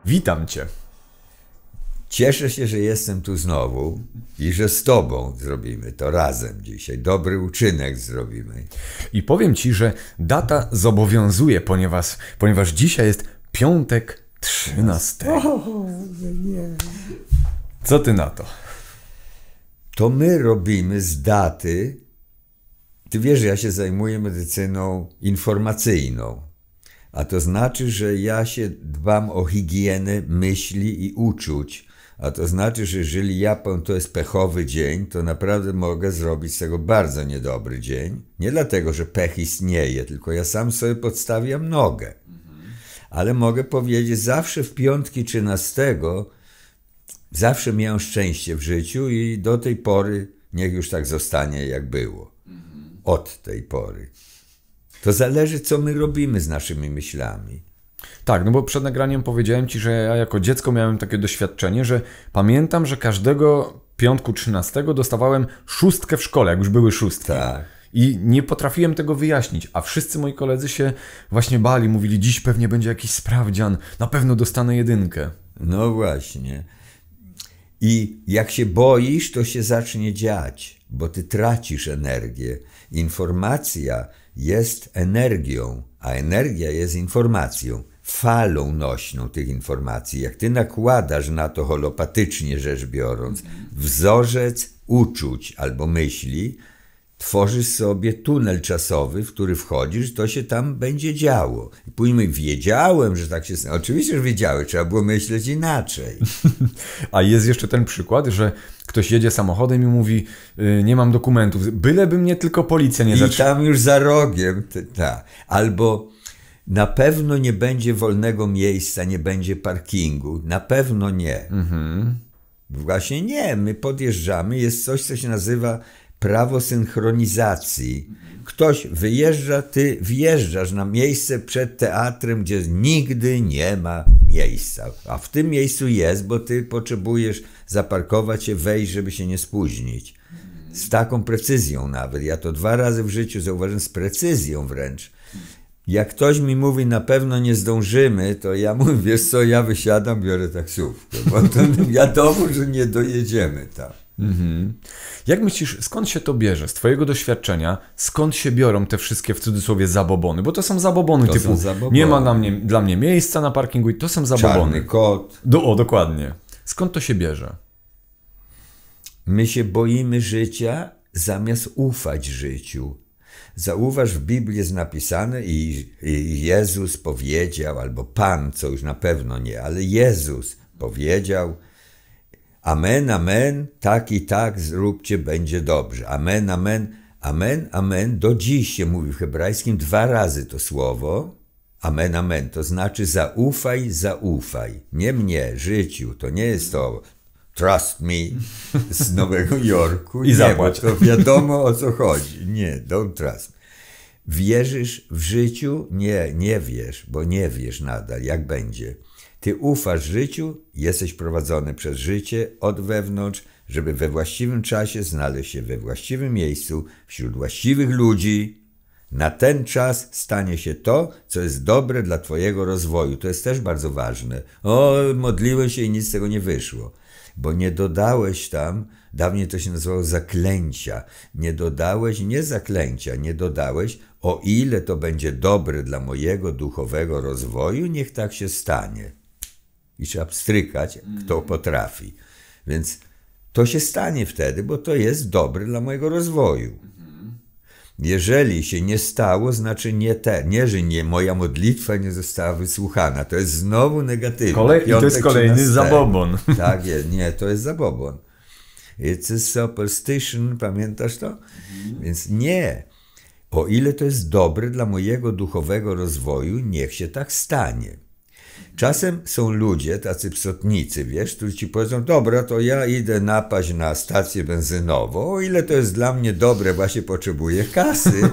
Witam Cię. Cieszę się, że jestem tu znowu i że z Tobą zrobimy to razem dzisiaj. Dobry uczynek zrobimy. I powiem Ci, że data zobowiązuje, ponieważ dzisiaj jest piątek 13. Co Ty na to? To my robimy z daty. Ty wiesz, że ja się zajmuję medycyną informacyjną. A to znaczy, że ja się dbam o higienę myśli i uczuć. A to znaczy, że jeżeli to jest pechowy dzień, to naprawdę mogę zrobić z tego bardzo niedobry dzień. Nie dlatego, że pech istnieje, tylko ja sam sobie podstawiam nogę. Ale mogę powiedzieć, zawsze w piątki 13 zawsze miałem szczęście w życiu i do tej pory niech już tak zostanie, jak było. Od tej pory. To zależy, co my robimy z naszymi myślami. Tak, no bo przed nagraniem powiedziałem Ci, że ja jako dziecko miałem takie doświadczenie, że pamiętam, że każdego piątku 13 dostawałem 6 w szkole, jak już były 6. Tak. I nie potrafiłem tego wyjaśnić, a wszyscy moi koledzy się właśnie bali, mówili, dziś pewnie będzie jakiś sprawdzian, na pewno dostanę 1. No właśnie. I jak się boisz, to się zacznie dziać, bo ty tracisz energię. Informacja jest energią, a energia jest informacją, falą nośną tych informacji. Jak ty nakładasz na to holopatycznie rzecz biorąc wzorzec uczuć albo myśli, tworzysz sobie tunel czasowy, w który wchodzisz, to się tam będzie działo. I później wiedziałem, że tak się stało. Oczywiście, że wiedziałem, trzeba było myśleć inaczej. A jest jeszcze ten przykład, że ktoś jedzie samochodem i mówi, nie mam dokumentów, byleby mnie tylko policja nie zatrzymała. I tam już za rogiem, albo na pewno nie będzie wolnego miejsca, nie będzie parkingu. Na pewno nie. Właśnie nie, my podjeżdżamy, jest coś, co się nazywa prawo synchronizacji. Ktoś wyjeżdża, ty wjeżdżasz na miejsce przed teatrem, gdzie nigdy nie ma miejsca. A w tym miejscu jest, bo ty potrzebujesz zaparkować się, wejść, żeby się nie spóźnić. Z taką precyzją nawet. Ja to 2 razy w życiu zauważyłem, z precyzją wręcz. Jak ktoś mi mówi, na pewno nie zdążymy, to ja mówię, wiesz co, ja wysiadam, biorę taksówkę, bo to wiadomo, że nie dojedziemy tam. Jak myślisz, skąd się to bierze? Z twojego doświadczenia, skąd się biorą te wszystkie, w cudzysłowie, zabobony? Bo to są zabobony typu, nie ma dla mnie miejsca na parkingu i to są zabobony. Czarny kot. Dokładnie. Skąd to się bierze? My się boimy życia, zamiast ufać życiu. Zauważ, w Biblii jest napisane i Jezus powiedział, albo Pan, co już na pewno nie, ale Jezus powiedział, amen, amen, tak i tak zróbcie, będzie dobrze. Amen, amen, amen, amen. Do dziś się mówi w hebrajskim 2 razy to słowo. Amen, amen. To znaczy zaufaj, zaufaj. Nie mnie, życiu. To nie jest to trust me z Nowego Jorku. I zapłać. To wiadomo, o co chodzi. Nie, don't trust me. Wierzysz w życiu? Nie, nie wiesz, bo nie wiesz nadal, jak będzie. Ty ufasz życiu, jesteś prowadzony przez życie od wewnątrz, żeby we właściwym czasie znaleźć się we właściwym miejscu, wśród właściwych ludzi. Na ten czas stanie się to, co jest dobre dla twojego rozwoju. To jest też bardzo ważne. Modliłem się i nic z tego nie wyszło. Bo nie dodałeś tam, dawniej to się nazywało zaklęcia. Nie dodałeś, nie zaklęcia, nie dodałeś, o ile to będzie dobre dla mojego duchowego rozwoju, niech tak się stanie. I trzeba pstrykać, kto potrafi. Więc to się stanie wtedy, bo to jest dobre dla mojego rozwoju. Jeżeli się nie stało, znaczy że moja modlitwa nie została wysłuchana. To jest znowu negatywne. I to jest kolejny zabobon. Tak jest, nie, to jest zabobon. It's a superstition, pamiętasz to? Więc nie. O ile to jest dobre dla mojego duchowego rozwoju, niech się tak stanie. Czasem są ludzie, tacy psotnicy, wiesz, którzy ci powiedzą, dobra, to ja idę napaść na stację benzynową, o ile to jest dla mnie dobre, właśnie potrzebuję kasy,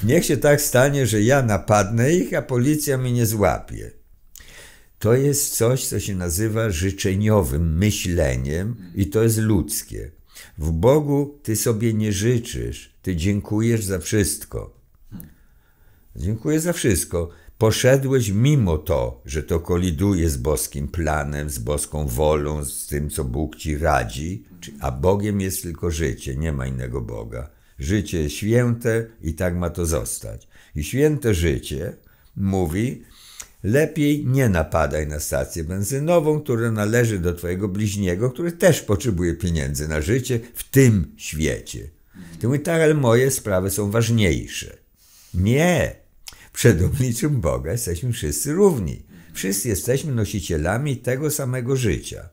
niech się tak stanie, że ja napadnę ich, a policja mnie nie złapie. To jest coś, co się nazywa życzeniowym myśleniem i to jest ludzkie. W Bogu ty sobie nie życzysz, ty dziękujesz za wszystko. Dziękuję za wszystko. poszedłeś mimo to, że to koliduje z boskim planem, z boską wolą, z tym, co Bóg ci radzi, a Bogiem jest tylko życie, nie ma innego Boga. Życie jest święte i tak ma to zostać. I święte życie mówi, lepiej nie napadaj na stację benzynową, która należy do twojego bliźniego, który też potrzebuje pieniędzy na życie w tym świecie. Ty mówisz, tak, ale moje sprawy są ważniejsze. Nie. Przed obliczem Boga jesteśmy wszyscy równi. Wszyscy jesteśmy nosicielami tego samego życia.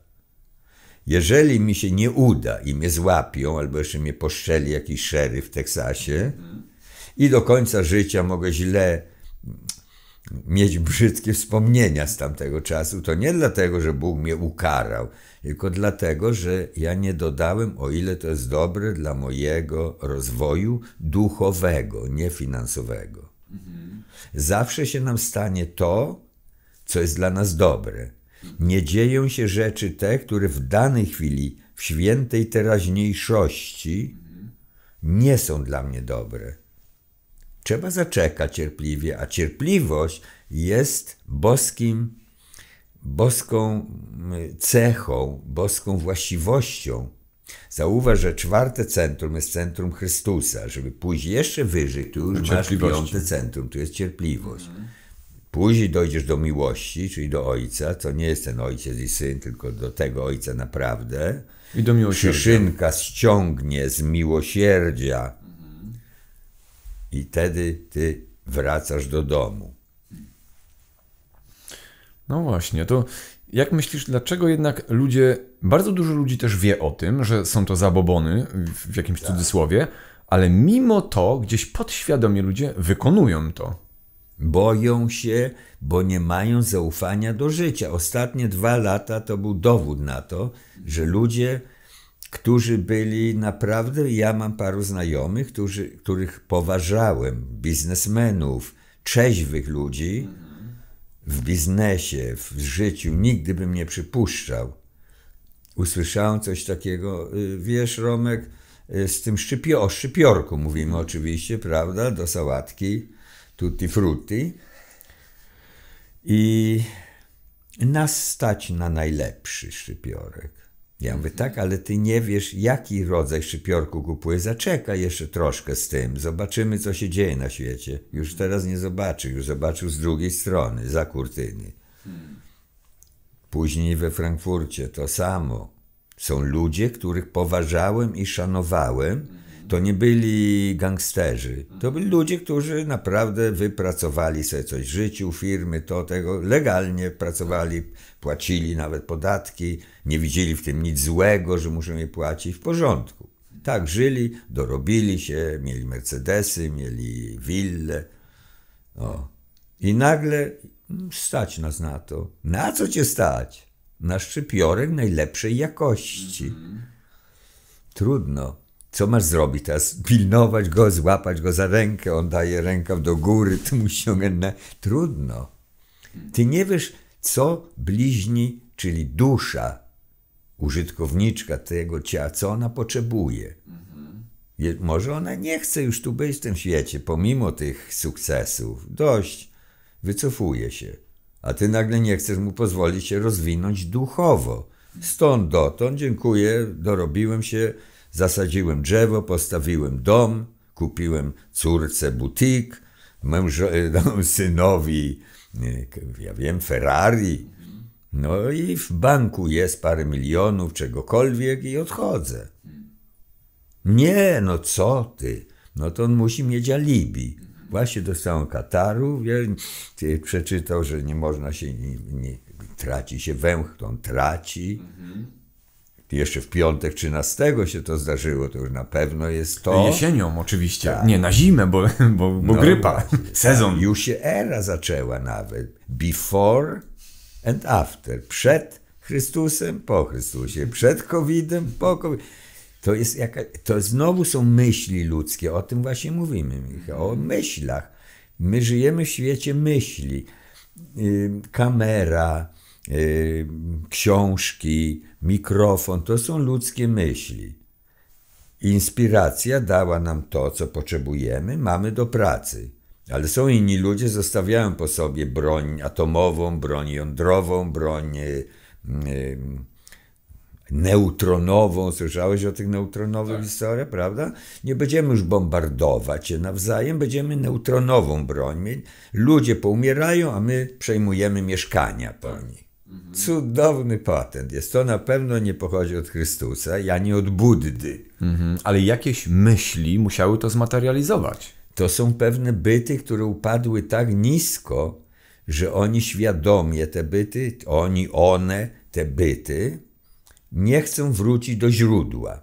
Jeżeli mi się nie uda i mnie złapią, albo jeszcze mnie poszczeli jakiś szeryf w Teksasie i do końca życia mogę źle mieć brzydkie wspomnienia z tamtego czasu, to nie dlatego, że Bóg mnie ukarał, tylko dlatego, że ja nie dodałem, o ile to jest dobre dla mojego rozwoju duchowego, nie finansowego. Zawsze się nam stanie to, co jest dla nas dobre. Nie dzieją się rzeczy te, które w danej chwili, w świętej teraźniejszości nie są dla mnie dobre. Trzeba zaczekać cierpliwie, a cierpliwość jest boską cechą, boską właściwością. Zauważ, że 4. centrum jest centrum Chrystusa. Żeby pójść jeszcze wyżej, tu już masz 5. centrum, tu jest cierpliwość. Później dojdziesz do miłości, czyli do Ojca, to nie jest ten Ojciec i Syn, tylko do tego Ojca naprawdę. I do miłosierdzia. Przyszynka ściągnie z miłosierdzia i wtedy ty wracasz do domu. No właśnie, to jak myślisz, dlaczego jednak bardzo dużo ludzi też wie o tym, że są to zabobony w jakimś cudzysłowie, ale mimo to gdzieś podświadomie ludzie wykonują to? Boją się, bo nie mają zaufania do życia. Ostatnie 2 lata to był dowód na to, że ludzie, którzy byli naprawdę, ja mam paru znajomych, których poważałem, biznesmenów, trzeźwych ludzi, w biznesie, w życiu, nigdy bym nie przypuszczał. Usłyszałem coś takiego, wiesz, Romek, z tym o szczypiorku mówimy oczywiście, prawda, do sałatki, tutti frutti. I nas stać na najlepszy szczypiorek. Ja mówię, tak, ale ty nie wiesz, jaki rodzaj szczypiorku kupujesz. Zaczekaj jeszcze troszkę z tym. Zobaczymy, co się dzieje na świecie. Już teraz nie zobaczy. Już zobaczył z drugiej strony, za kurtyny. Później we Frankfurcie to samo. Są ludzie, których poważałem i szanowałem. To nie byli gangsterzy. To byli ludzie, którzy naprawdę wypracowali sobie coś w życiu, firmy, tego, legalnie pracowali, płacili nawet podatki, nie widzieli w tym nic złego, że muszą je płacić, w porządku. Tak żyli, dorobili się, mieli Mercedesy, mieli wille. I nagle stać nas na to. Na co cię stać? Na szczypiorek najlepszej jakości. Trudno. Co masz zrobić teraz? Pilnować go, złapać go za rękę, on daje rękaw do góry, ty mu ściągnę. Trudno. Ty nie wiesz, co bliźni, czyli dusza, użytkowniczka tego ciała, co ona potrzebuje. Może ona nie chce już tu być w tym świecie, pomimo tych sukcesów. Dość, wycofuje się. A ty nagle nie chcesz mu pozwolić się rozwinąć duchowo. Stąd dotąd, dziękuję, dorobiłem się, zasadziłem drzewo, postawiłem dom, kupiłem córce butik, synowi, ja wiem, Ferrari. No i w banku jest parę milionów, czegokolwiek i odchodzę. Nie, no co ty? No to on musi mieć alibi. Właśnie dostałem kataru, przeczytał, że nie można się, nie traci się węch, to on traci. Jeszcze w piątek 13 się to zdarzyło, to już na pewno jest to. Jesienią oczywiście, tak. Nie, na zimę, bo grypa, właśnie, sezon. Tak. Już się era zaczęła nawet. Before and after. Przed Chrystusem, po Chrystusie. Przed COVID-em, po COVID. To znowu są myśli ludzkie, o tym właśnie mówimy, Michał, o myślach. My żyjemy w świecie myśli. Kamera, książki, mikrofon, to są ludzkie myśli. Inspiracja dała nam to, co potrzebujemy, mamy do pracy. Ale są inni ludzie, zostawiają po sobie broń atomową, broń jądrową, broń neutronową. Słyszałeś o tych neutronowych historiach, prawda? Nie będziemy już bombardować się nawzajem, będziemy neutronową broń mieć. Ludzie poumierają, a my przejmujemy mieszkania po nich. Cudowny patent jest. To na pewno nie pochodzi od Chrystusa, ani od Buddy. Ale jakieś myśli musiały to zmaterializować. To są pewne byty, które upadły tak nisko, że oni świadomie te byty, one, te byty, nie chcą wrócić do źródła.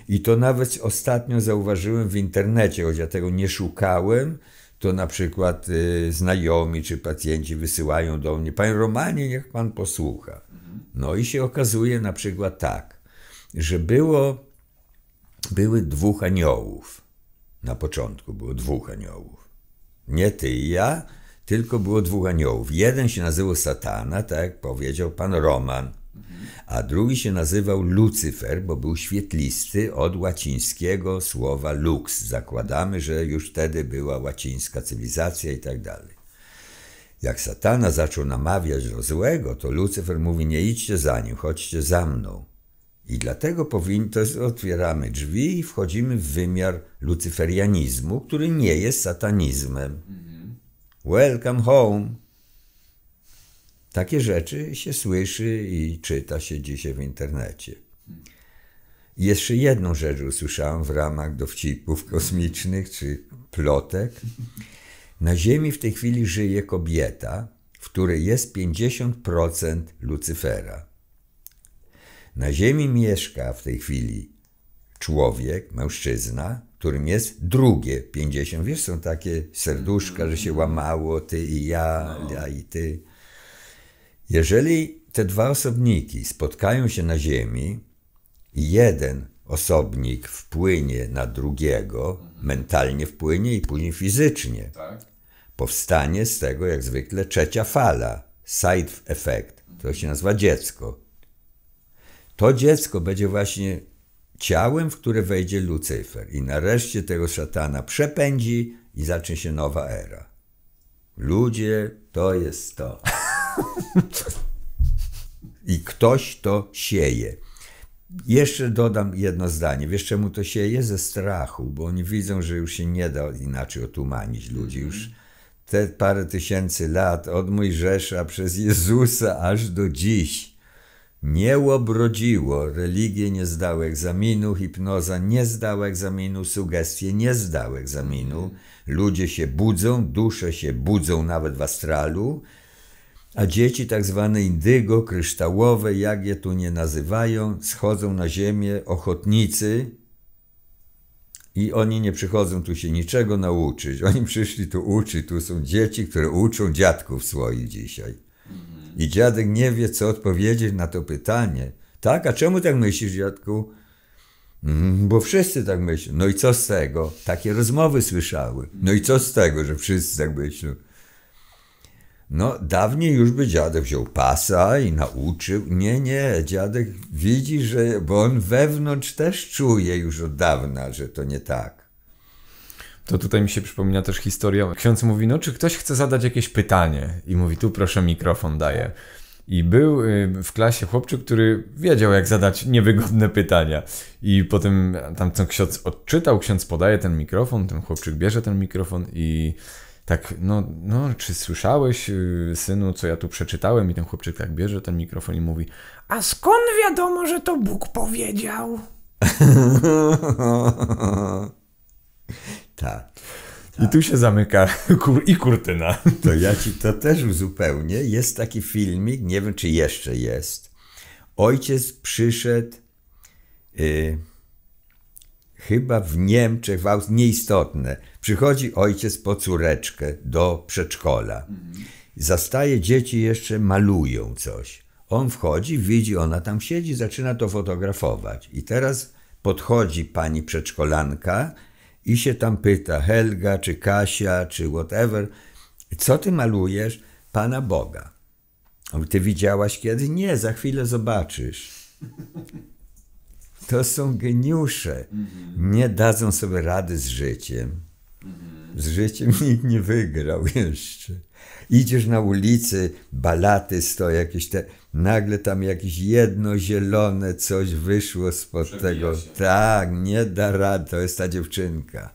I to nawet ostatnio zauważyłem w internecie, choć ja tego nie szukałem, to na przykład znajomi czy pacjenci wysyłają do mnie: panie Romanie, niech pan posłucha. No i się okazuje na przykład tak, że były dwóch aniołów. Na początku było dwóch aniołów. Nie ty i ja, tylko było dwóch aniołów. Jeden się nazywał Satana, tak jak powiedział pan Roman, a drugi się nazywał Lucyfer, bo był świetlisty od łacińskiego słowa lux. Zakładamy, że już wtedy była łacińska cywilizacja i tak dalej. Jak Satana zaczął namawiać do złego, to Lucyfer mówi: nie idźcie za nim, chodźcie za mną. I dlatego otwieramy drzwi i wchodzimy w wymiar lucyferianizmu, który nie jest satanizmem. Welcome home. Takie rzeczy się słyszy i czyta się dzisiaj w internecie. I jeszcze jedną rzecz usłyszałem w ramach dowcipów kosmicznych czy plotek. Na Ziemi w tej chwili żyje kobieta, w której jest 50% Lucyfera. Na Ziemi mieszka w tej chwili człowiek, mężczyzna, którym jest drugie 50. Wiesz, są takie serduszka, że się łamało, ty i ja, ja i ty. Jeżeli te dwa osobniki spotkają się na Ziemi i jeden osobnik wpłynie na drugiego, mentalnie wpłynie i później fizycznie, powstanie z tego jak zwykle trzecia fala, side effect, to się nazywa dziecko. To dziecko będzie właśnie ciałem, w które wejdzie Lucyfer i nareszcie tego szatana przepędzi i zacznie się nowa era. Ludzie, to jest to. I ktoś to sieje. Jeszcze dodam jedno zdanie. Wiesz, czemu to sieje? Ze strachu, bo oni widzą, że już się nie da inaczej otumanić ludzi. Już te parę tysięcy lat od Mojżesza przez Jezusa aż do dziś nie łobrodziło. Religie nie zdały egzaminu, hipnoza nie zdała egzaminu, sugestie nie zdały egzaminu. Ludzie się budzą, dusze się budzą nawet w astralu, a dzieci tak zwane indygo, kryształowe, jak je tu nie nazywają, schodzą na ziemię, ochotnicy, i oni nie przychodzą tu się niczego nauczyć. Oni przyszli tu uczyć, tu są dzieci, które uczą dziadków swoich dzisiaj. I dziadek nie wie, co odpowiedzieć na to pytanie. Tak, a czemu tak myślisz, dziadku? Bo wszyscy tak myślą. No i co z tego? Takie rozmowy słyszały. No i co z tego, że wszyscy tak myślą? No, dawniej już by dziadek wziął pasa i nauczył. Nie, dziadek widzi, że, bo on wewnątrz też czuje już od dawna, że to nie tak. To tutaj mi się przypomina też historia. Ksiądz mówi: no czy ktoś chce zadać jakieś pytanie? I mówi: tu proszę, mikrofon daję. I był w klasie chłopczyk, który wiedział, jak zadać niewygodne pytania. I potem tam co ksiądz odczytał, ksiądz podaje ten mikrofon, ten chłopczyk bierze ten mikrofon i tak, no, czy słyszałeś, synu, co ja tu przeczytałem? I ten chłopczyk tak bierze ten mikrofon i mówi: a skąd wiadomo, że to Bóg powiedział? Tak. I tu się zamyka kurtyna. To ja ci to też uzupełnię. Jest taki filmik, nie wiem, czy jeszcze jest. Ojciec przyszedł chyba w Niemczech, nieistotne. Przychodzi ojciec po córeczkę do przedszkola. Zastaje dzieci, jeszcze malują coś. On wchodzi, widzi, ona tam siedzi, zaczyna to fotografować. I teraz podchodzi pani przedszkolanka i się tam pyta: Helga, czy Kasia, czy whatever, co ty malujesz? Pana Boga. A ty widziałaś kiedy? Nie, za chwilę zobaczysz. To są geniusze. Nie dadzą sobie rady z życiem. Z życiem nikt nie wygrał jeszcze. Idziesz na ulicy, balaty stoją jakieś te, nagle tam jakieś jedno zielone coś wyszło spod Przebija tego. się. Tak, nie da rady, to jest ta dziewczynka.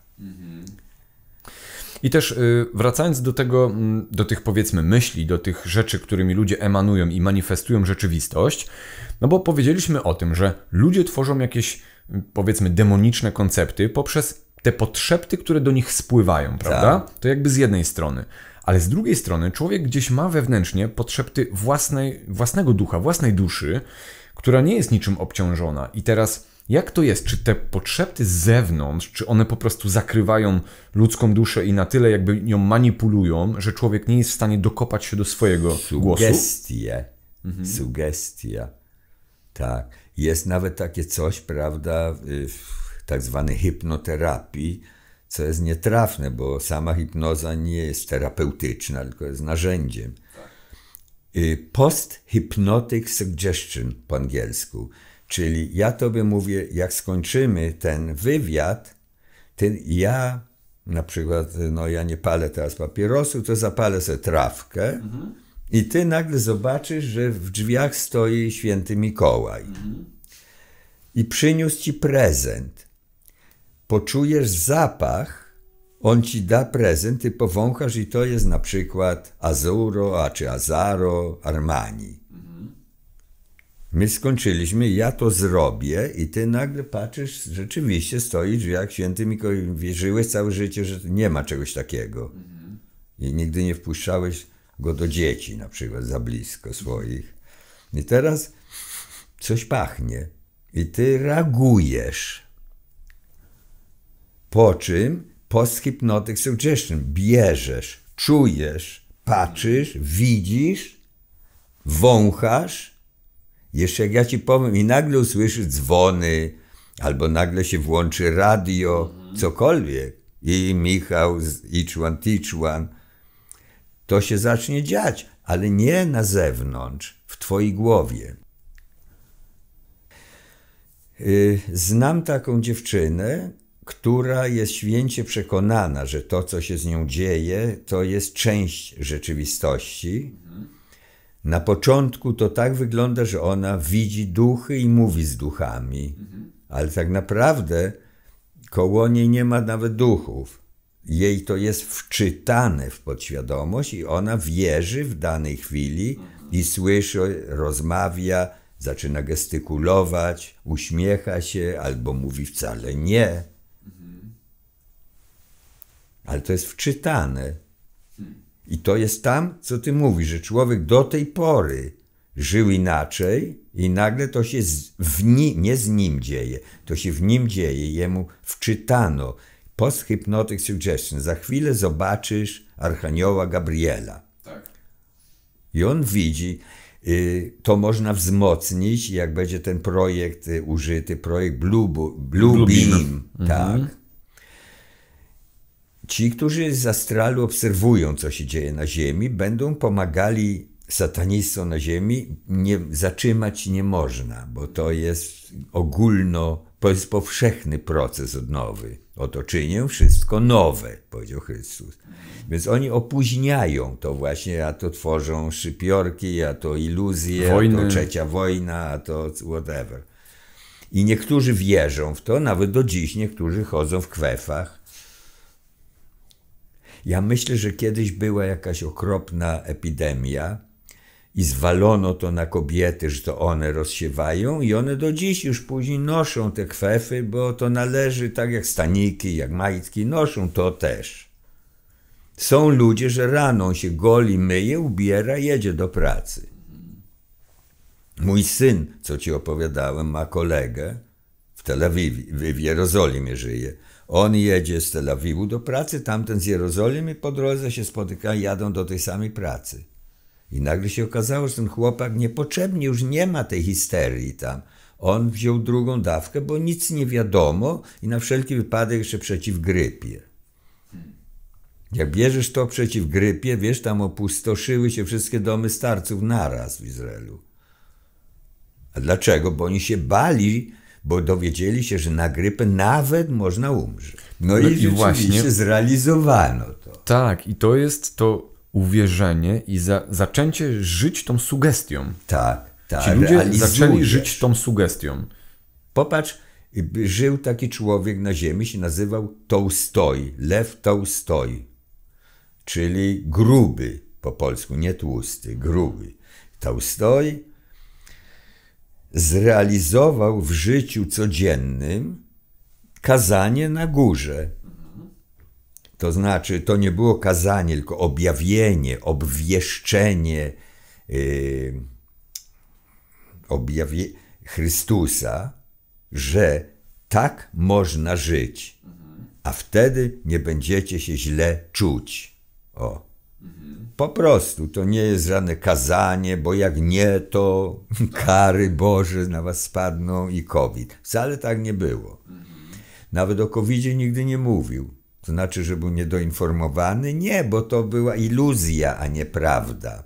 I też wracając do tego, do tych powiedzmy myśli, do tych rzeczy, którymi ludzie emanują i manifestują rzeczywistość, no bo powiedzieliśmy o tym, że ludzie tworzą jakieś powiedzmy demoniczne koncepty poprzez te podszepty, które do nich spływają, prawda? To jakby z jednej strony. Ale z drugiej strony człowiek gdzieś ma wewnętrznie podszepty własnego ducha, własnej duszy, która nie jest niczym obciążona. I teraz jak to jest? Czy te podszepty z zewnątrz, czy one po prostu zakrywają ludzką duszę i na tyle jakby nią manipulują, że człowiek nie jest w stanie dokopać się do swojego głosu? Sugestia. Tak. Jest nawet takie coś, prawda, w tak zwanej hipnoterapii, co jest nietrafne, bo sama hipnoza nie jest terapeutyczna, tylko jest narzędziem. Post-hypnotic suggestion po angielsku. Czyli ja tobie mówię, jak skończymy ten wywiad, ja na przykład, no ja nie palę teraz papierosu, to zapalę sobie trawkę i ty nagle zobaczysz, że w drzwiach stoi święty Mikołaj i przyniósł ci prezent. Poczujesz zapach, on ci da prezent, ty powąchasz i to jest na przykład Azuro, czy Azaro, Armani. My skończyliśmy, ja to zrobię i ty nagle patrzysz, rzeczywiście stoi w drzwiach święty Mikołaj. Wierzyłeś całe życie, że nie ma czegoś takiego. I nigdy nie wpuszczałeś go do dzieci, na przykład za blisko swoich. I teraz coś pachnie i ty reagujesz. Po czym post-hypnotic suggestion bierzesz, czujesz, patrzysz, widzisz, wąchasz. Jeszcze jak ja ci powiem i nagle usłyszysz dzwony, albo nagle się włączy radio, cokolwiek, i Michał z Each One Teach One, to się zacznie dziać, ale nie na zewnątrz, w twojej głowie. Znam taką dziewczynę, która jest święcie przekonana, że to, co się z nią dzieje, to jest część rzeczywistości. Na początku to tak wygląda, że ona widzi duchy i mówi z duchami, ale tak naprawdę koło niej nie ma nawet duchów. Jej to jest wczytane w podświadomość i ona wierzy w danej chwili i słyszy, rozmawia, zaczyna gestykulować, uśmiecha się albo mówi wcale nie. Ale to jest wczytane. I to jest tam, co ty mówisz, że człowiek do tej pory żył inaczej i nagle to się nie z nim dzieje, to się w nim dzieje, jemu wczytano. Post-hypnotic suggestion. Za chwilę zobaczysz Archanioła Gabriela. Tak. I on widzi, to można wzmocnić, jak będzie ten projekt użyty, projekt Blue Beam. Tak. Ci, którzy z astralu obserwują, co się dzieje na Ziemi, będą pomagali satanistom na Ziemi. Zatrzymać nie można, bo to jest to jest powszechny proces odnowy. Oto czynię wszystko nowe, powiedział Chrystus. Więc oni opóźniają to właśnie, a to tworzą szypiorki, a to iluzje, wojny. A to trzecia wojna, a to whatever. I niektórzy wierzą w to, nawet do dziś niektórzy chodzą w kwefach. Ja myślę, że kiedyś była jakaś okropna epidemia i zwalono to na kobiety, że to one rozsiewają i one do dziś już później noszą te kwefy, bo to należy, tak jak staniki, jak majtki, noszą to też. Są ludzie, że rano się goli, myje, ubiera, jedzie do pracy. Mój syn, co ci opowiadałem, ma kolegę w Tel Awiwie, w Jerozolimie żyje. On jedzie z Tel Awiwu do pracy, tamten z Jerozolimy, po drodze się spotykają, jadą do tej samej pracy. I nagle się okazało, że ten chłopak niepotrzebnie, już nie ma tej histerii tam. On wziął drugą dawkę, bo nic nie wiadomo i na wszelki wypadek jeszcze przeciw grypie. Jak bierzesz to przeciw grypie, wiesz, tam opustoszyły się wszystkie domy starców naraz w Izraelu. A dlaczego? Bo oni się bali, bo dowiedzieli się, że na grypę nawet można umrzeć. No i rzeczywiście właśnie zrealizowano to. tak, i to jest to uwierzenie i zaczęcie żyć tą sugestią. Tak, Ci ludzie zaczęli żyć tą sugestią. Popatrz, żył taki człowiek na ziemi, się nazywał Tołstoj, Lew Tołstoj, czyli gruby po polsku, nie tłusty, gruby. Tołstoj zrealizował w życiu codziennym kazanie na górze. To znaczy, to nie było kazanie, tylko objawienie, obwieszczenie Chrystusa, że tak można żyć, a wtedy nie będziecie się źle czuć. O. Po prostu, to nie jest żadne kazanie, bo jak nie, to kary Boże na was spadną i COVID. Wcale tak nie było. Nawet o COVID-zie nigdy nie mówił. To znaczy, że był niedoinformowany? Nie, bo to była iluzja, a nie prawda.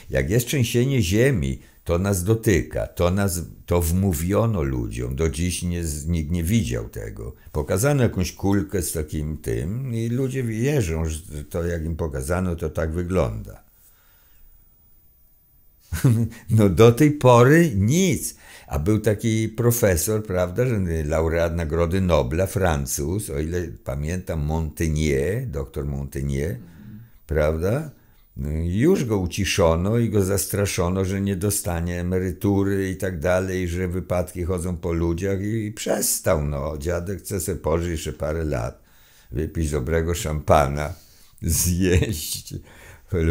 Jak jest trzęsienie ziemi, to nas dotyka, to wmówiono ludziom. Do dziś nikt nie widział tego. Pokazano jakąś kulkę z takim tym i ludzie wierzą, że to jak im pokazano, to tak wygląda. No do tej pory nic. A był taki profesor, prawda, że laureat Nagrody Nobla, Francuz, o ile pamiętam, Montaigne, doktor Montaigne, prawda? Już go uciszono i go zastraszono, że nie dostanie emerytury i tak dalej, że wypadki chodzą po ludziach i przestał. No, dziadek chce sobie pożyć jeszcze parę lat, wypić dobrego szampana, zjeść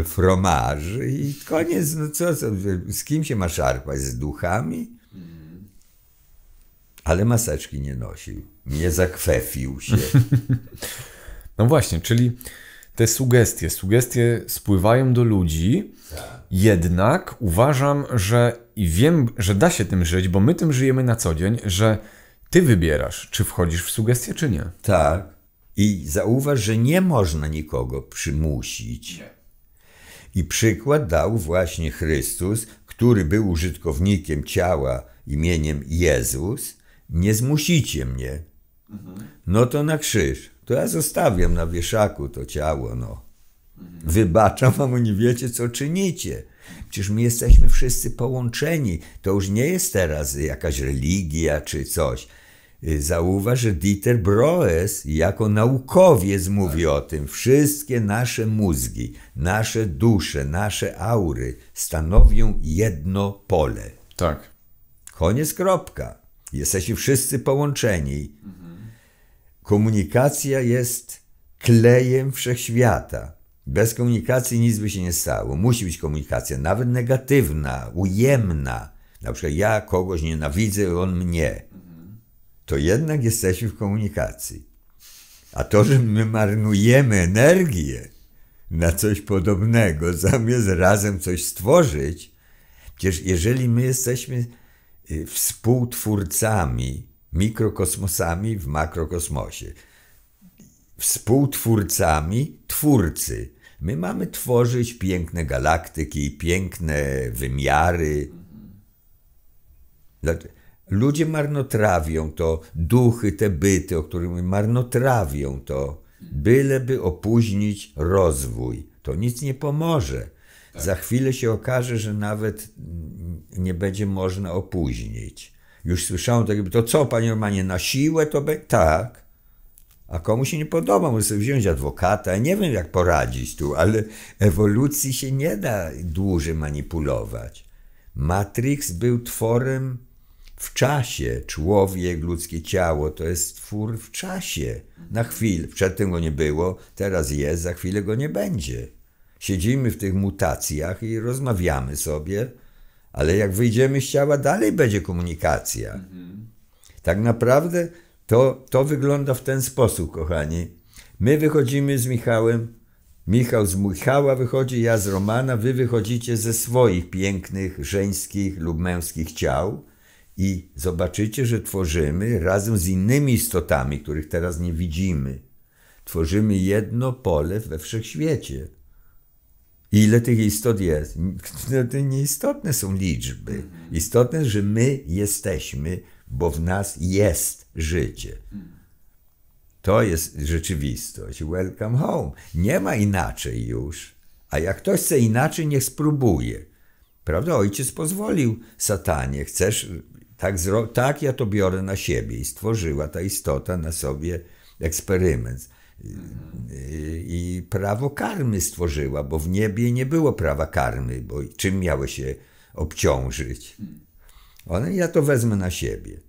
fromaż i koniec. No co, z kim się ma szarpać? Z duchami? Ale maseczki nie nosił. Nie zakwefił się. No właśnie, czyli te sugestie spływają do ludzi, jednak uważam, że i wiem, że da się tym żyć, bo my tym żyjemy na co dzień, że ty wybierasz, czy wchodzisz w sugestie, czy nie. Tak. I zauważ, że nie można nikogo przymusić. I przykład dał właśnie Chrystus, który był użytkownikiem ciała imieniem Jezus. Nie zmusicie mnie. No to na krzyż. To ja zostawiam na wieszaku to ciało, no. Wybaczam wam, nie wiecie, co czynicie. Przecież my jesteśmy wszyscy połączeni. To już nie jest teraz jakaś religia czy coś. Zauważ, że Dieter Broes jako naukowiec mówi o tym. Wszystkie nasze mózgi, nasze dusze, nasze aury stanowią jedno pole. Tak. Koniec, kropka. Jesteśmy wszyscy połączeni. Komunikacja jest klejem wszechświata. Bez komunikacji nic by się nie stało. Musi być komunikacja, nawet negatywna, ujemna. Na przykład ja kogoś nienawidzę, on mnie. To jednak jesteśmy w komunikacji. A to, że my marnujemy energię na coś podobnego, zamiast razem coś stworzyć, przecież jeżeli my jesteśmy współtwórcami, mikrokosmosami w makrokosmosie, współtwórcami twórcy. My mamy tworzyć piękne galaktyki, piękne wymiary. Ludzie marnotrawią to, duchy, te byty, o których my marnotrawią to, byleby opóźnić rozwój. To nic nie pomoże. Tak. Za chwilę się okaże, że nawet nie będzie można opóźnić. Już słyszałem tak, to co, panie Romanie, na siłę to będzie? Tak. A komu się nie podoba, może sobie wziąć adwokata. Ja nie wiem, jak poradzić tu, ale ewolucji się nie da dłużej manipulować. Matrix był tworem w czasie. Człowiek, ludzkie ciało to jest twór w czasie. Na chwilę. Przedtem go nie było, teraz jest, za chwilę go nie będzie. Siedzimy w tych mutacjach i rozmawiamy sobie, ale jak wyjdziemy z ciała, dalej będzie komunikacja. Tak naprawdę to wygląda w ten sposób, kochani. My wychodzimy z Michałem, Michał z Michała wychodzi, ja z Romana, wy wychodzicie ze swoich pięknych, żeńskich lub męskich ciał i zobaczycie, że tworzymy razem z innymi istotami, których teraz nie widzimy. Tworzymy jedno pole we wszechświecie. Ile tych istot jest? To nieistotne są liczby. Istotne, że my jesteśmy, bo w nas jest życie. To jest rzeczywistość. Welcome home. Nie ma inaczej już. A jak ktoś chce inaczej, niech spróbuje. Prawda? Ojciec pozwolił satanie. Chcesz tak, ja to biorę na siebie. I stworzyła ta istota na sobie eksperyment. I prawo karmy stworzyła, bo w niebie nie było prawa karmy, bo czym miały się obciążyć? Ja to wezmę na siebie.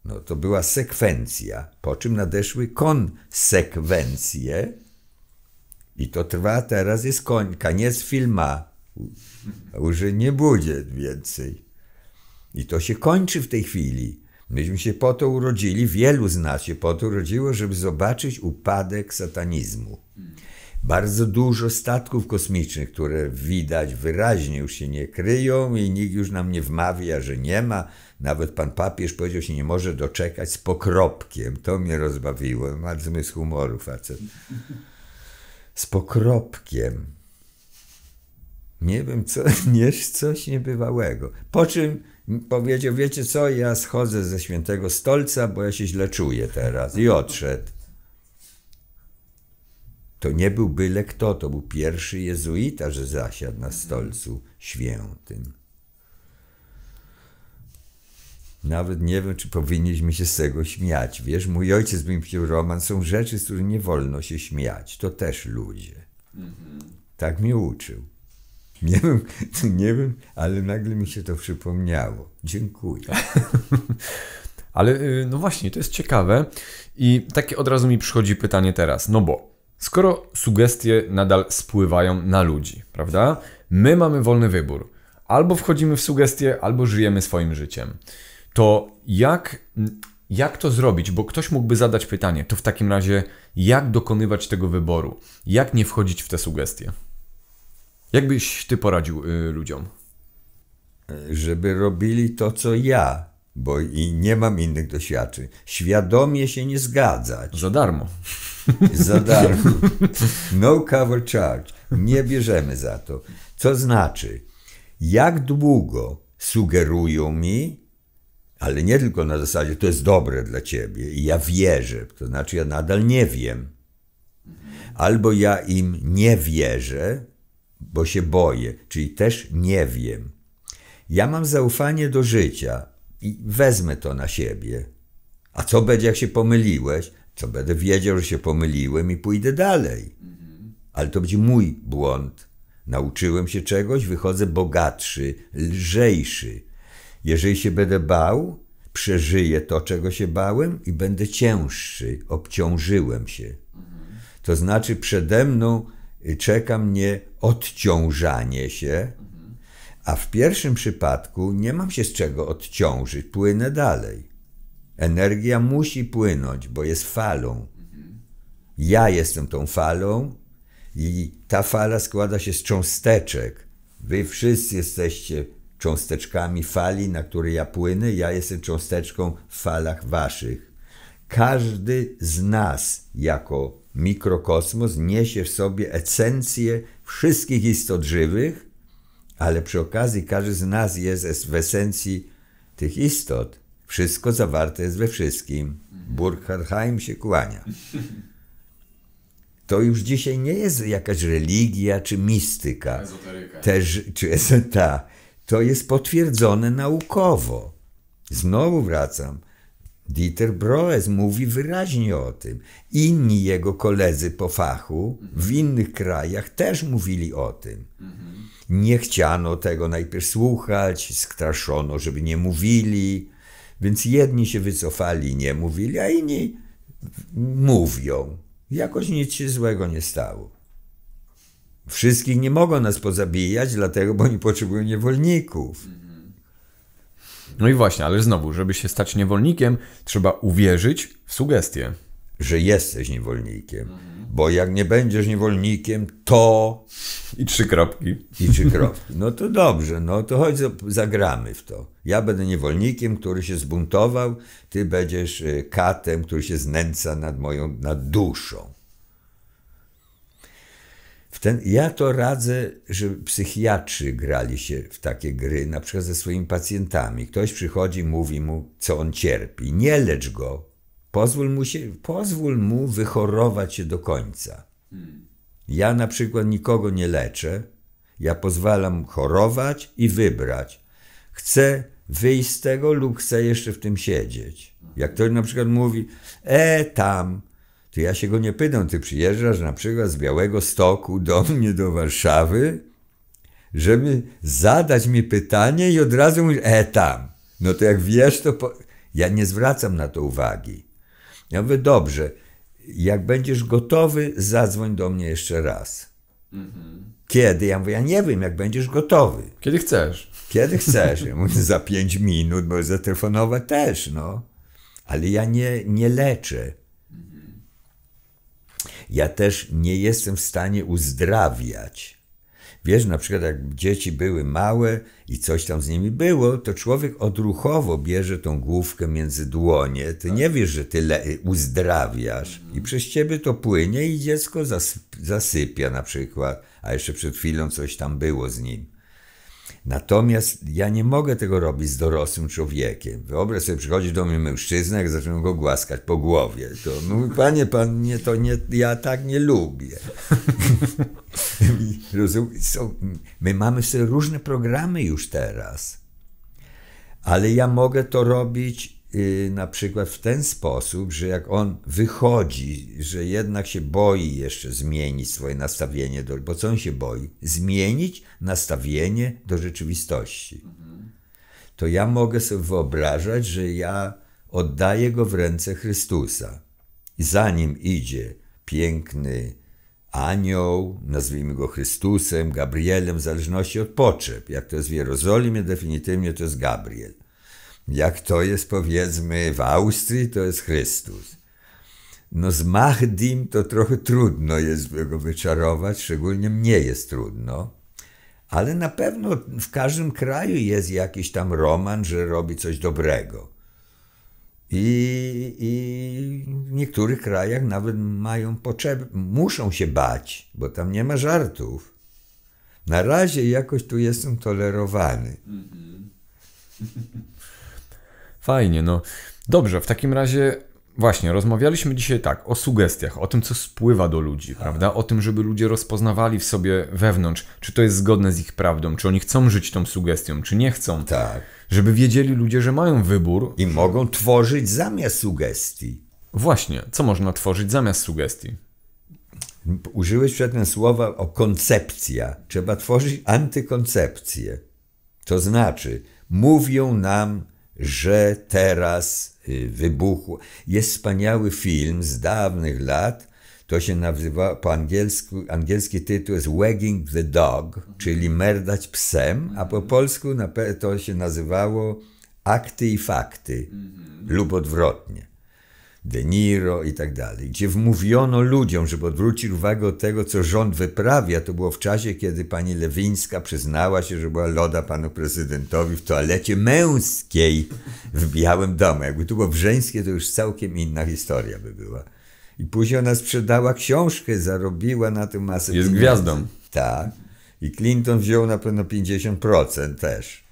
No to była sekwencja, po czym nadeszły konsekwencje i to trwa teraz, jest koniec filmu. Już nie będzie więcej. I to się kończy w tej chwili. Myśmy się po to urodzili, wielu z nas się po to urodziło, żeby zobaczyć upadek satanizmu. Bardzo dużo statków kosmicznych, które widać wyraźnie już się nie kryją i nikt już nam nie wmawia, że nie ma. Nawet pan papież powiedział, że się nie może doczekać z pokropkiem. To mnie rozbawiło. Ma zmysł humoru, facet. Z pokropkiem. Nie wiem, coś niebywałego. Po czym powiedział, wiecie co, ja schodzę ze Świętego Stolca, bo ja się źle czuję teraz. I odszedł. To nie był byle kto, to był pierwszy jezuita, że zasiadł na stolcu świętym. Nawet nie wiem, czy powinniśmy się z tego śmiać. Wiesz, mój ojciec by mi powiedział, Roman, są rzeczy, z których nie wolno się śmiać. To też ludzie. Tak mnie uczył. Nie wiem, ale nagle mi się to przypomniało. Dziękuję. Ale no właśnie, to jest ciekawe i takie od razu mi przychodzi pytanie teraz, no bo skoro sugestie nadal spływają na ludzi, prawda? My mamy wolny wybór. Albo wchodzimy w sugestie, albo żyjemy swoim życiem. To jak to zrobić? Bo ktoś mógłby zadać pytanie, to w takim razie jak dokonywać tego wyboru? Jak nie wchodzić w te sugestie? Jak byś ty poradził ludziom? Żeby robili to, co ja, bo i nie mam innych doświadczeń. Świadomie się nie zgadzać. Za darmo. Za darmo. No cover charge. Nie bierzemy za to. Co znaczy, jak długo sugerują mi, ale nie tylko na zasadzie, to jest dobre dla ciebie i ja wierzę, to znaczy ja nadal nie wiem. Albo ja im nie wierzę, bo się boję, czyli też nie wiem. Ja mam zaufanie do życia i wezmę to na siebie. A co będzie, jak się pomyliłeś? Co będę wiedział, że się pomyliłem i pójdę dalej. Ale to będzie mój błąd. Nauczyłem się czegoś, wychodzę bogatszy, lżejszy. Jeżeli się będę bał, przeżyję to, czego się bałem i będę cięższy. Obciążyłem się. To znaczy przede mną czeka mnie odciążanie się, a w pierwszym przypadku nie mam się z czego odciążyć, płynę dalej. Energia musi płynąć, bo jest falą. Ja jestem tą falą i ta fala składa się z cząsteczek. Wy wszyscy jesteście cząsteczkami fali, na której ja płynę, ja jestem cząsteczką w falach waszych. Każdy z nas jako mikrokosmos niesie w sobie esencję wszystkich istot żywych, ale przy okazji każdy z nas jest w esencji tych istot. Wszystko zawarte jest we wszystkim. Burkhard Heim się kłania. To już dzisiaj nie jest jakaś religia czy mistyka. Ezoteryka. To jest potwierdzone naukowo. Znowu wracam. Dieter Broes mówi wyraźnie o tym. Inni jego koledzy po fachu w innych krajach też mówili o tym. Nie chciano tego najpierw słuchać, straszono, żeby nie mówili, więc jedni się wycofali, nie mówili, a inni mówią. Jakoś nic się złego nie stało. Wszystkich nie mogą nas pozabijać, dlatego, bo oni potrzebują niewolników. No i właśnie, ale znowu, żeby się stać niewolnikiem, trzeba uwierzyć w sugestie. Że jesteś niewolnikiem. Bo jak nie będziesz niewolnikiem, to... I 3 kropki. No to dobrze, no to chodź zagramy w to. Ja będę niewolnikiem, który się zbuntował, ty będziesz katem, który się znęca nad duszą. Ja to radzę, żeby psychiatrzy grali się w takie gry, na przykład ze swoimi pacjentami. Ktoś przychodzi, mówi mu, co on cierpi. Nie lecz go, Pozwól mu wychorować się do końca. Ja na przykład nikogo nie leczę, ja pozwalam chorować i wybrać. Chcę wyjść z tego lub chcę jeszcze w tym siedzieć. Jak ktoś na przykład mówi, tam, to ja się go nie pytam, ty przyjeżdżasz na przykład z Białegostoku do mnie, do Warszawy, żeby zadać mi pytanie i od razu mówisz, tam. No to jak wiesz, to ja nie zwracam na to uwagi. Ja mówię, dobrze, jak będziesz gotowy, zadzwoń do mnie jeszcze raz. Kiedy? Ja mówię, ja nie wiem, jak będziesz gotowy. Kiedy chcesz. Kiedy chcesz. Ja mówię, za 5 minut, bo zatelefonować też, no. Ale ja nie leczę. Ja też nie jestem w stanie uzdrawiać. Wiesz, na przykład jak dzieci były małe i coś tam z nimi było, to człowiek odruchowo bierze tą główkę między dłonie. Ty nie wiesz, że ty uzdrawiasz i przez ciebie to płynie i dziecko zasypia na przykład, a jeszcze przed chwilą coś tam było z nim. Natomiast ja nie mogę tego robić z dorosłym człowiekiem. Wyobraź sobie, przychodzi do mnie mężczyzna, jak zacząłem go głaskać po głowie. To mówi, panie, pan nie, to nie, ja tak nie lubię. My mamy sobie różne programy już teraz, ale ja mogę to robić na przykład w ten sposób, że jak on wychodzi, że jednak się boi jeszcze zmienić swoje nastawienie, bo co on się boi? Zmienić nastawienie do rzeczywistości. To ja mogę sobie wyobrażać, że ja oddaję go w ręce Chrystusa i za nim idzie piękny anioł, nazwijmy go Chrystusem, Gabrielem, w zależności od potrzeb. Jak to jest w Jerozolimie, definitywnie to jest Gabriel. Jak to jest, powiedzmy, w Austrii, to jest Chrystus. No z Mahdim to trochę trudno jest go wyczarować, szczególnie mnie jest trudno, ale na pewno w każdym kraju jest jakiś tam Roman, że robi coś dobrego. I w niektórych krajach nawet mają potrzebę, muszą się bać, bo tam nie ma żartów. Na razie jakoś tu jestem tolerowany. Fajnie, no. Dobrze, w takim razie właśnie rozmawialiśmy dzisiaj tak o sugestiach, o tym, co spływa do ludzi, prawda? O tym, żeby ludzie rozpoznawali w sobie wewnątrz, czy to jest zgodne z ich prawdą, czy oni chcą żyć tą sugestią, czy nie chcą. Tak. Żeby wiedzieli ludzie, że mają wybór. I mogą tworzyć zamiast sugestii. Właśnie, co można tworzyć zamiast sugestii? Użyłeś przedtem słowa o koncepcja. Trzeba tworzyć antykoncepcję. To znaczy, mówią nam, że teraz wybuchło. Jest wspaniały film z dawnych lat, to się nazywa po angielsku, angielski tytuł jest Wagging the Dog, czyli merdać psem, a po polsku to się nazywało Akty i fakty, lub odwrotnie. De Niro i tak dalej, gdzie wmówiono ludziom, żeby odwrócić uwagę od tego, co rząd wyprawia. To było w czasie, kiedy pani Lewińska przyznała się, że była loda panu prezydentowi w toalecie męskiej w Białym Domu. Jakby tu było w żeńskie, to już całkiem inna historia by była. I później ona sprzedała książkę, zarobiła na tym masę Jest pieniędzy. gwiazdą. Tak. I Clinton wziął na pewno 50% też.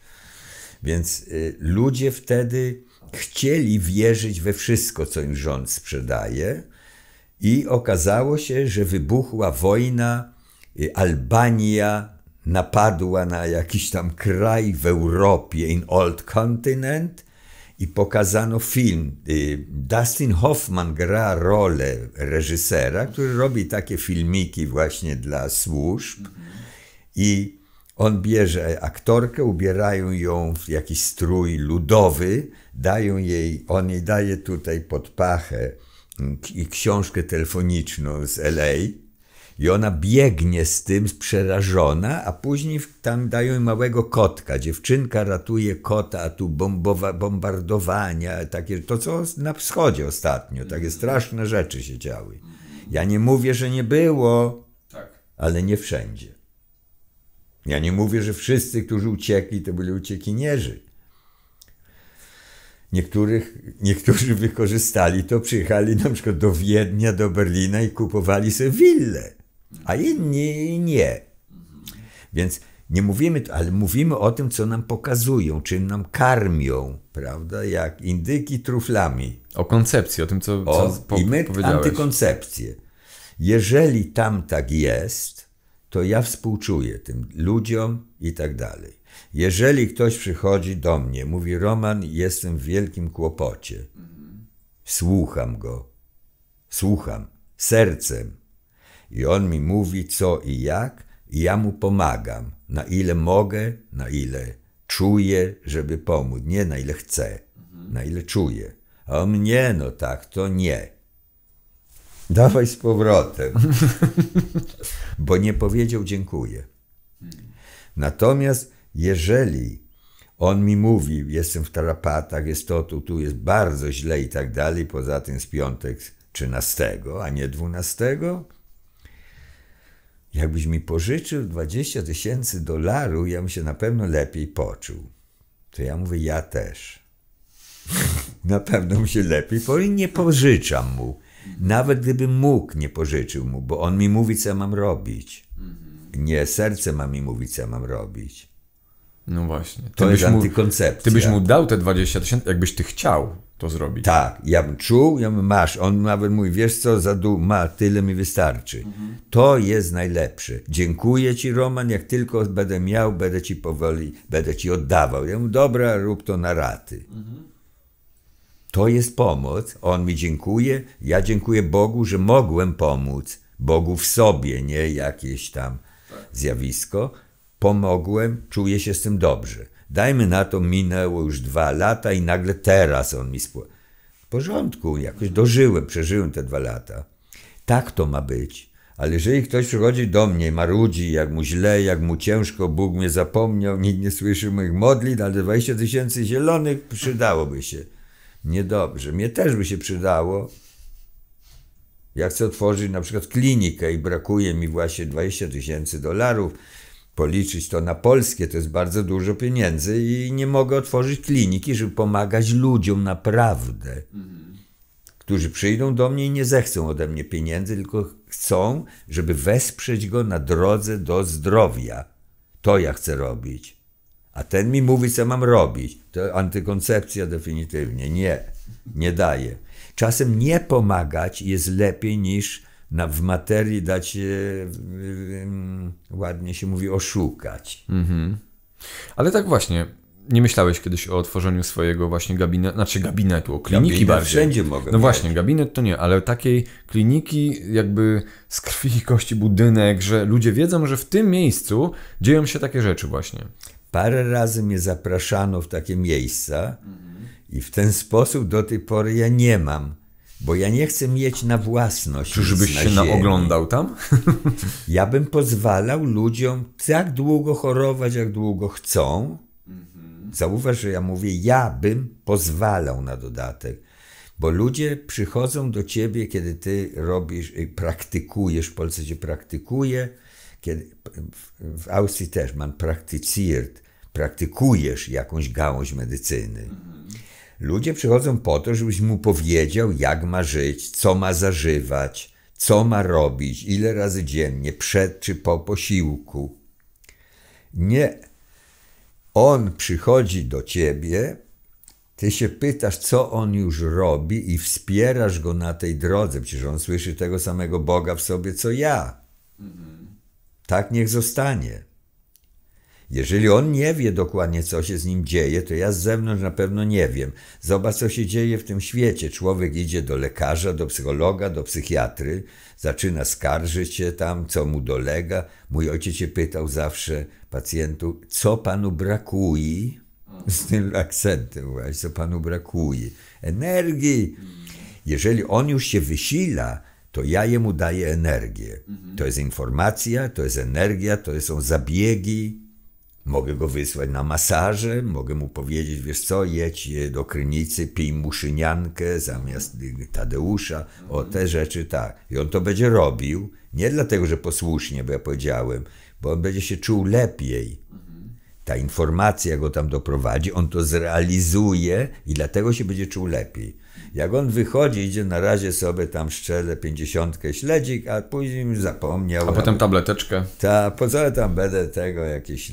Więc ludzie wtedy chcieli wierzyć we wszystko, co im rząd sprzedaje i okazało się, że wybuchła wojna, Albania napadła na jakiś tam kraj w Europie, in old continent, i pokazano film. Dustin Hoffman gra rolę reżysera, który robi takie filmiki właśnie dla służb i on bierze aktorkę, ubierają ją w jakiś strój ludowy, on jej daje tutaj pod pachę książkę telefoniczną z LA i ona biegnie z tym przerażona, a później tam dają jej małego kotka. Dziewczynka ratuje kota, a tu bombardowania, takie, to co na wschodzie ostatnio, takie straszne rzeczy się działy. Ja nie mówię, że nie było, ale nie wszędzie. Ja nie mówię, że wszyscy, którzy uciekli, to byli uciekinierzy. Niektórzy wykorzystali to, przyjechali na przykład do Wiednia, do Berlina i kupowali sobie willę, a inni nie. Więc Nie mówimy, ale mówimy o tym, co nam pokazują, czym nam karmią, prawda? Jak indyki truflami. O koncepcji, o tym, co I my powiedziałeś. antykoncepcję. Jeżeli tam tak jest, to ja współczuję tym ludziom i tak dalej. Jeżeli ktoś przychodzi do mnie, mówi: Roman, jestem w wielkim kłopocie. Słucham go. Słucham sercem. I on mi mówi co i jak, i ja mu pomagam. Na ile mogę, na ile czuję, żeby pomóc. Nie na ile chcę, na ile czuję. A on: nie, no tak, to nie. Dawaj z powrotem. Bo nie powiedział dziękuję. Natomiast jeżeli on mi mówi: jestem w tarapatach, jest to, tu jest bardzo źle i tak dalej, poza tym z piątek 13, a nie 12, jakbyś mi pożyczył $20,000, ja bym się na pewno lepiej poczuł. To ja mówię: ja też. Na pewno bym się lepiej poczuł i nie pożyczam mu. Nawet gdybym mógł, nie pożyczył mu, bo on mi mówi, co ja mam robić. Nie serce ma mi mówić, co ja mam robić. No właśnie. To jest antykoncepcja. Ty byś mu dał te 20,000, jakbyś ty chciał to zrobić. Tak, ja bym czuł, ja bym: masz. On nawet mówi: wiesz co, tyle mi wystarczy. To jest najlepsze. Dziękuję ci, Roman, jak tylko będę miał, będę ci powoli, będę ci oddawał. Ja mówię: dobra, rób to na raty. To jest pomoc. On mi dziękuje, ja dziękuję Bogu, że mogłem pomóc. Bogu w sobie, nie jakieś tam zjawisko. Pomogłem, czuję się z tym dobrze. Dajmy na to, minęło już 2 lata i nagle teraz on mi w porządku, jakoś dożyłem, przeżyłem te 2 lata. Tak to ma być. Ale jeżeli ktoś przychodzi do mnie, marudzi, jak mu źle, jak mu ciężko, Bóg mnie zapomniał, nikt nie słyszy moich modlitw, ale 20,000 zielonych przydałoby się. Niedobrze. Mnie też by się przydało. Ja chcę otworzyć na przykład klinikę i brakuje mi właśnie $20,000. Policzyć to na polskie, to jest bardzo dużo pieniędzy i nie mogę otworzyć kliniki, żeby pomagać ludziom naprawdę, którzy przyjdą do mnie i nie zechcą ode mnie pieniędzy, tylko chcą, żeby wesprzeć go na drodze do zdrowia. To ja chcę robić. A ten mi mówi, co mam robić. To antykoncepcja definitywnie. Nie daje. Czasem nie pomagać jest lepiej niż w materii dać, ładnie się mówi, oszukać. Ale tak właśnie, nie myślałeś kiedyś o otworzeniu swojego właśnie gabinetu, o kliniki Gabinet bardziej. Wszędzie mogę. No właśnie, gabinet to nie, ale takiej kliniki jakby z krwi i kości budynek, że ludzie wiedzą, że w tym miejscu dzieją się takie rzeczy właśnie. Parę razy mnie zapraszano w takie miejsca i w ten sposób do tej pory ja nie mam, bo ja nie chcę mieć na własność. Czyżbyś się naoglądał tam? Ja bym pozwalał ludziom tak długo chorować, jak długo chcą. Zauważ, że ja mówię: ja bym pozwalał na dodatek, bo ludzie przychodzą do ciebie, kiedy ty robisz, praktykujesz, w Polsce się praktykuje, kiedy w Austrii też man praktyziert, praktykujesz jakąś gałąź medycyny. Ludzie przychodzą po to, żebyś mu powiedział, jak ma żyć, co ma zażywać, co ma robić, ile razy dziennie, przed czy po posiłku. Nie. On przychodzi do ciebie, ty się pytasz, co on już robi i wspierasz go na tej drodze. Przecież on słyszy tego samego Boga w sobie, co ja. Tak niech zostanie. Jeżeli on nie wie dokładnie, co się z nim dzieje, to ja z zewnątrz na pewno nie wiem. Zobacz, co się dzieje w tym świecie. Człowiek idzie do lekarza, do psychologa, do psychiatry, zaczyna skarżyć się tam, co mu dolega. Mój ojciec się pytał zawsze pacjentu, co panu brakuje? Z tym akcentem właśnie, co panu brakuje? Energii. Jeżeli on już się wysila, to ja jemu daję energię. To jest informacja, to jest energia, to są zabiegi. Mogę go wysłać na masaże, mogę mu powiedzieć, wiesz co, jedź do Krynicy, pij muszyniankę zamiast Tadeusza, o te rzeczy tak. I on to będzie robił, nie dlatego, że posłusznie, bo ja powiedziałem, bo on będzie się czuł lepiej. Ta informacja go tam doprowadzi, on to zrealizuje i dlatego się będzie czuł lepiej. Jak on wychodzi, idzie na razie sobie tam szczelę 50 śledzik, a później już zapomniał. A potem tableteczkę. Po tam będę tego jakieś...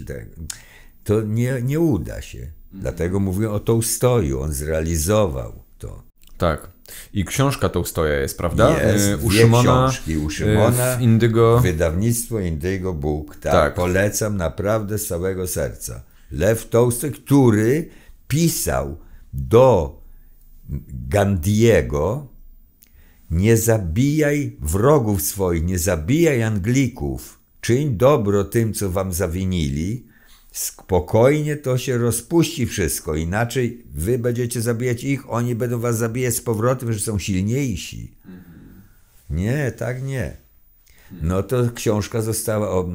To nie uda się. Dlatego mówię o Tołstoju, on zrealizował to. Tak. I książka Tołstoja jest, prawda? Jest, u Szymona, książki u Szymona, Indygo. Wydawnictwo Indygo Book. Tak. Polecam naprawdę z całego serca. Lew Tołstoj, który pisał do Gandhiego: nie zabijaj wrogów swoich, nie zabijaj Anglików, czyń dobro tym, co wam zawinili, spokojnie to się rozpuści wszystko, inaczej wy będziecie zabijać ich, oni będą was zabijać z powrotem, że są silniejsi. Nie, tak nie. No to książka została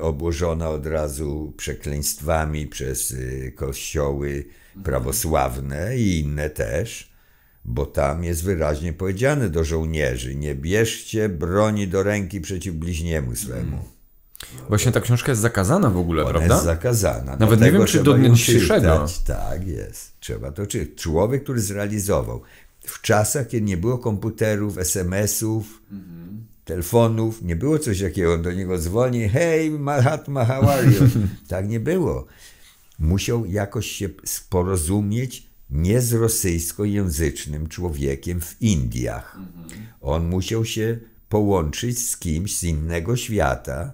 obłożona od razu przekleństwami przez kościoły prawosławne i inne też, bo tam jest wyraźnie powiedziane do żołnierzy: nie bierzcie broni do ręki przeciw bliźniemu swemu. Właśnie ta książka jest zakazana w ogóle, prawda? Jest zakazana. Nawet nie wiem, czy do dnia dzisiejszego. Tak jest. Trzeba to czytać. Człowiek, który zrealizował w czasach, kiedy nie było komputerów, SMS-ów, telefonów, nie było coś takiego, on do niego dzwoni: hej, Mahatma, how are you? Tak nie było. Musiał jakoś się porozumieć nie z rosyjskojęzycznym człowiekiem w Indiach. On musiał się połączyć z kimś z innego świata,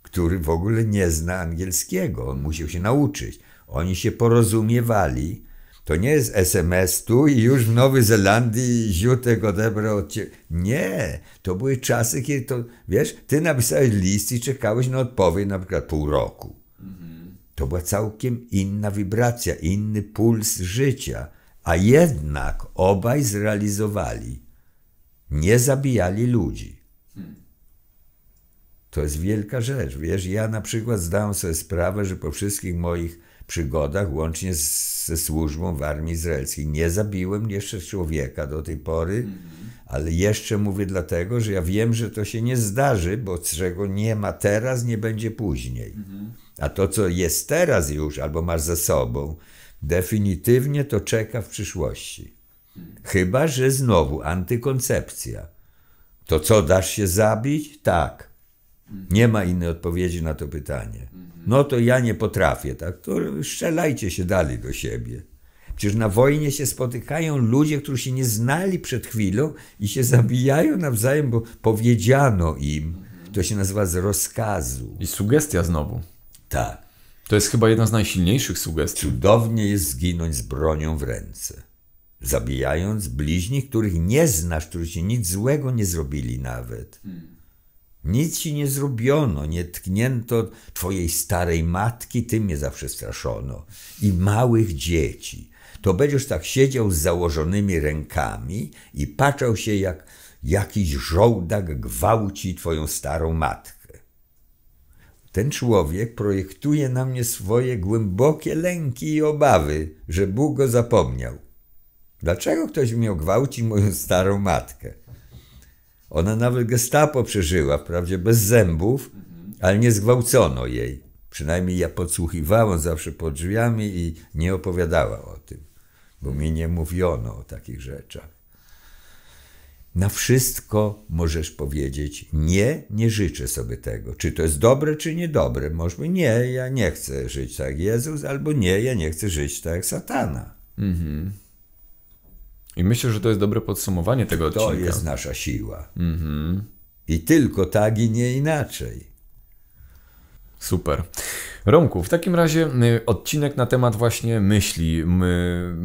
który w ogóle nie zna angielskiego. On musiał się nauczyć. Oni się porozumiewali. To nie jest SMS tu i już w Nowej Zelandii ziutek odebrał od ciebie. Nie. To były czasy, kiedy to, wiesz, ty napisałeś list i czekałeś na odpowiedź na przykład pół roku. To była całkiem inna wibracja, inny puls życia. A jednak obaj zrealizowali. Nie zabijali ludzi. To jest wielka rzecz. Wiesz, ja na przykład zdałem sobie sprawę, że po wszystkich moich przygodach, łącznie ze służbą w armii izraelskiej, nie zabiłem jeszcze człowieka do tej pory, ale jeszcze mówię dlatego, że ja wiem, że to się nie zdarzy, bo czego nie ma teraz, nie będzie później. A to, co jest teraz już, albo masz za sobą, definitywnie to czeka w przyszłości. Chyba że znowu antykoncepcja. To co, dasz się zabić? Tak. Nie ma innej odpowiedzi na to pytanie. No to ja nie potrafię, tak? To strzelajcie się dalej do siebie. Przecież na wojnie się spotykają ludzie, którzy się nie znali przed chwilą i się zabijają nawzajem, bo powiedziano im. To się nazywa z rozkazu. I sugestia znowu. Tak. To jest chyba jedna z najsilniejszych sugestii. Cudownie jest zginąć z bronią w ręce. Zabijając bliźnich, których nie znasz, którzy ci nic złego nie zrobili nawet. Nic ci nie zrobiono, nie tknięto twojej starej matki, tym mnie zawsze straszono. I małych dzieci. To będziesz tak siedział z założonymi rękami i patrzał się, jak jakiś żołdak gwałci twoją starą matkę. Ten człowiek projektuje na mnie swoje głębokie lęki i obawy, że Bóg go zapomniał. Dlaczego ktoś miał gwałcić moją starą matkę? Ona nawet gestapo przeżyła, wprawdzie bez zębów, ale nie zgwałcono jej. Przynajmniej ja podsłuchiwałem zawsze pod drzwiami i nie opowiadała o tym, bo mi nie mówiono o takich rzeczach. Na wszystko możesz powiedzieć nie, nie życzę sobie tego. Czy to jest dobre, czy niedobre? Może nie, ja nie chcę żyć tak jak Jezus, albo nie, ja nie chcę żyć tak jak Satana. I myślę, że to jest dobre podsumowanie tego odcinka. To jest nasza siła. I tylko tak i nie inaczej. Super. Romku, w takim razie odcinek na temat właśnie myśli,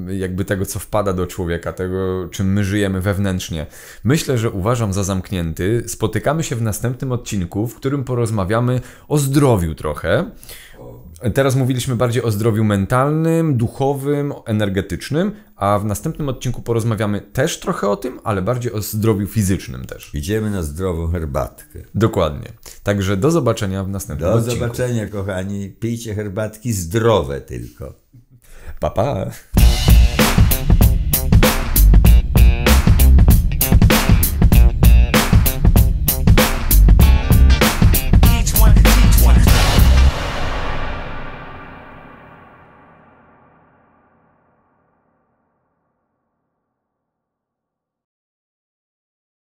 jakby tego, co wpada do człowieka, tego, czym my żyjemy wewnętrznie. Myślę, że uważam za zamknięty. Spotykamy się w następnym odcinku, w którym porozmawiamy o zdrowiu trochę. Teraz mówiliśmy bardziej o zdrowiu mentalnym, duchowym, energetycznym, a w następnym odcinku porozmawiamy też trochę o tym, ale bardziej o zdrowiu fizycznym też. Idziemy na zdrową herbatkę. Dokładnie. Także do zobaczenia w następnym odcinku. Do zobaczenia, kochani. Pijcie herbatki zdrowe tylko. Pa, pa.